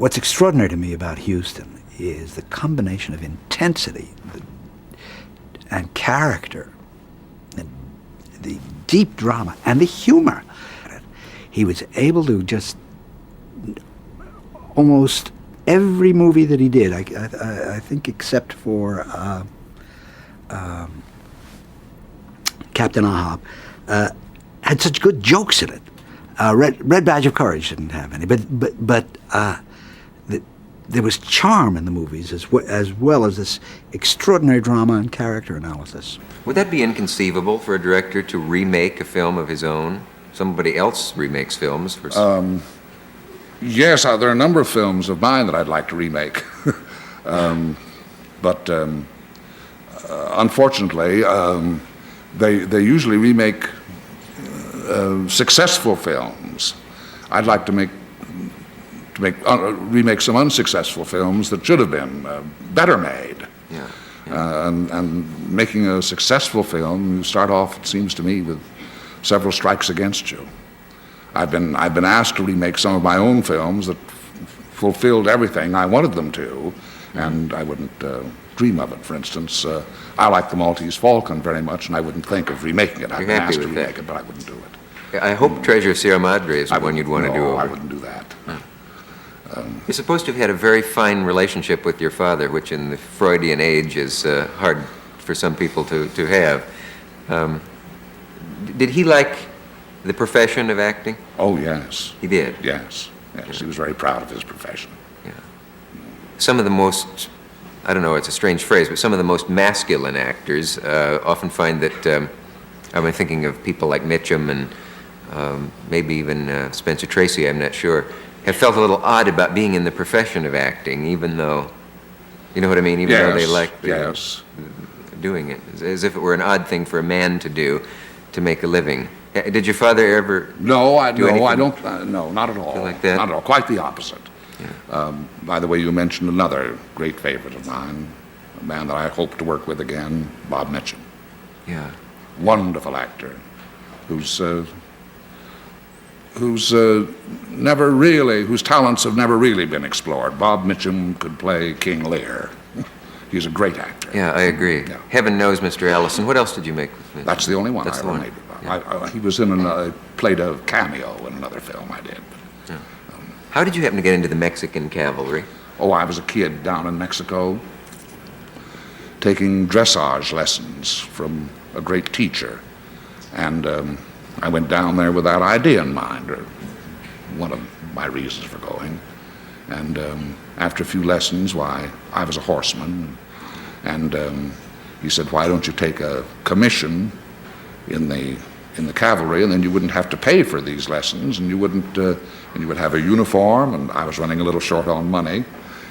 What's extraordinary to me about Huston is the combination of intensity and character, and the deep drama, and the humor. He was able to just, almost every movie that he did, I think except for Captain Ahab, had such good jokes in it. Red Badge of Courage didn't have any, but there was charm in the movies as well as this extraordinary drama and character analysis. Would that be inconceivable for a director to remake a film of his own? Somebody else remakes films for... Yes, there are a number of films of mine that I'd like to remake. But unfortunately, they usually remake successful films. I'd like to remake some unsuccessful films that should have been better made. Yeah. And making a successful film, you start off, it seems to me, with several strikes against you. I've been asked to remake some of my own films that fulfilled everything I wanted them to, and I wouldn't dream of it. For instance, I like The Maltese Falcon very much, and I wouldn't think of remaking it. I've been asked to remake it, but I wouldn't do it. I hope Treasure of Sierra Madre is one you'd want to do over. No, I wouldn't do that. You're supposed to have had a very fine relationship with your father, which in the Freudian age is hard for some people to have. Did he like the profession of acting? Oh, yes. He did? Yes. Yes, he was very proud of his profession. Yeah. Some of the most, I don't know, it's a strange phrase, but some of the most masculine actors often find that, I'm thinking of people like Mitchum and maybe even Spencer Tracy, I'm not sure, have felt a little odd about being in the profession of acting, even though, you know what I mean, even though they like doing it, as if it were an odd thing for a man to do, to make a living. Did your father ever No, I do anything don't. No, not at all. like that? Not at all. Quite the opposite. Yeah. By the way, you mentioned another great favorite of mine, a man that I hope to work with again, Bob Mitchum. Yeah. Wonderful actor, whose talents have never really been explored. Bob Mitchum could play King Lear. He's a great actor. Yeah, I agree. Yeah. Heaven knows, Mr. Allison. What else did you make with Mitchum? That's the only one That's I the ever one. made with Bob. Yeah. He was in played a cameo in another film I did. Yeah. How did you happen to get into the Mexican cavalry? Oh, I was a kid down in Mexico taking dressage lessons from a great teacher. And I went down there with that idea in mind, or one of my reasons for going. And after a few lessons, I was a horseman, and he said, why don't you take a commission in the cavalry, and then you wouldn't have to pay for these lessons, and you would have a uniform, and I was running a little short on money,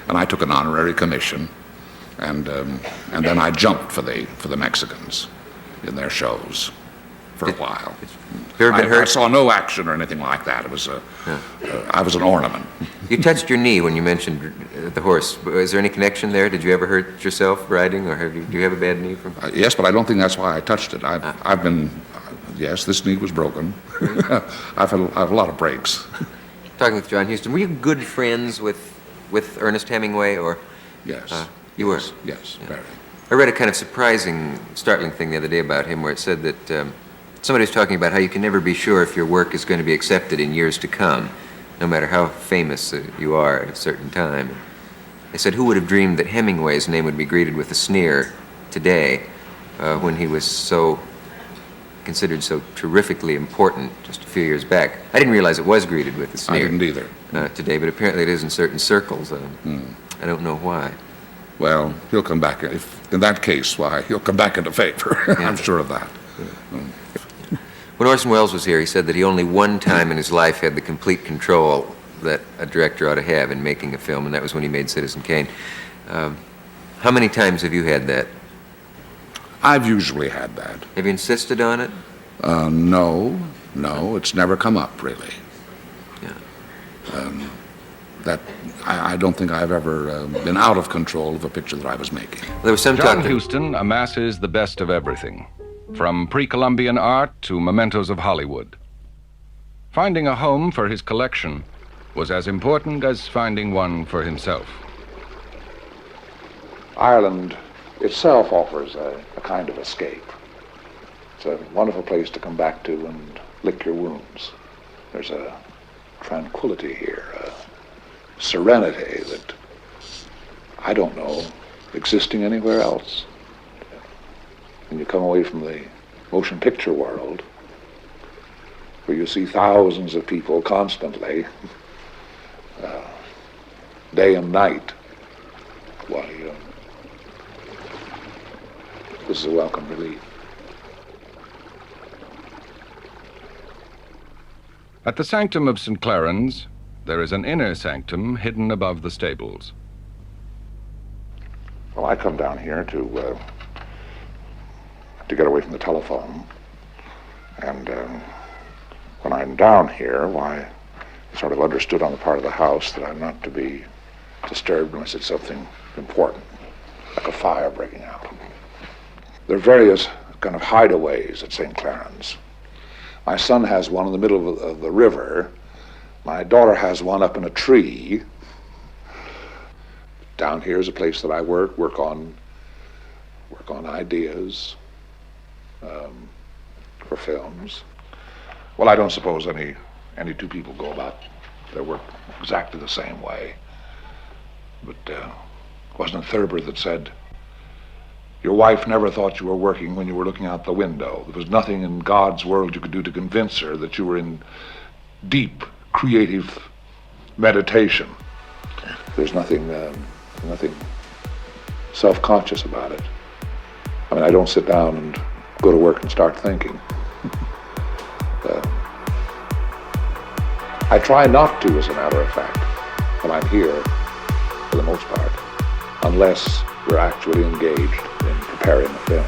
and I took an honorary commission, and then I jumped for the Mexicans in their shows for a while. You ever been hurt? I saw no action or anything like that. It was I was an ornament. You touched your knee when you mentioned the horse. Is there any connection there? Did you ever hurt yourself riding, or do you have a bad knee from? Yes, but I don't think that's why I touched it. I've been, yes, this knee was broken. I've had a lot of breaks. Talking with John Huston, were you good friends with Ernest Hemingway, or? Yes. You were? Yes, Yeah. very. I read a kind of surprising, startling thing the other day about him, where it said that somebody was talking about how you can never be sure if your work is going to be accepted in years to come, no matter how famous you are at a certain time. They said, who would have dreamed that Hemingway's name would be greeted with a sneer today, when he was considered so terrifically important just a few years back? I didn't realize it was greeted with a sneer. I didn't either. Today, but apparently it is in certain circles. I don't know why. Well, he'll come back. If in that case, why, he'll come back into favor. Yeah. I'm sure of that. When Orson Welles was here, he said that he only one time in his life had the complete control that a director ought to have in making a film, and that was when he made Citizen Kane. How many times have you had that? I've usually had that. Have you insisted on it? No, it's never come up, really. Yeah. That I don't think I've ever been out of control of a picture that I was making. There was some John talk that... Huston amasses the best of everything, from pre-Columbian art to mementos of Hollywood. Finding a home for his collection, was as important as finding one for himself. Ireland itself offers a kind of escape. It's a wonderful place to come back to and lick your wounds. There's a tranquility here, a serenity that I don't know existing anywhere else. When you come away from the motion picture world, where you see thousands of people constantly, day and night, why, this is a welcome relief. At the sanctum of St. Claren's, there is an inner sanctum hidden above the stables. Well, I come down here to get away from the telephone, and when I'm down here, why, it's sort of understood on the part of the house that I'm not to be disturbed unless it's something important, like a fire breaking out. There are various kind of hideaways at St. Claren's. My son has one in the middle of the river. My daughter has one up in a tree. Down here is a place that I work on ideas for films. Well, I don't suppose any two people go about their work exactly the same way. But wasn't it Thurber that said, "Your wife never thought you were working when you were looking out the window. There was nothing in God's world you could do to convince her that you were in deep, creative meditation." There's nothing self-conscious about it. I mean, I don't sit down and go to work and start thinking. I try not to, as a matter of fact, when I'm here, for the most part, unless we're actually engaged in preparing a film.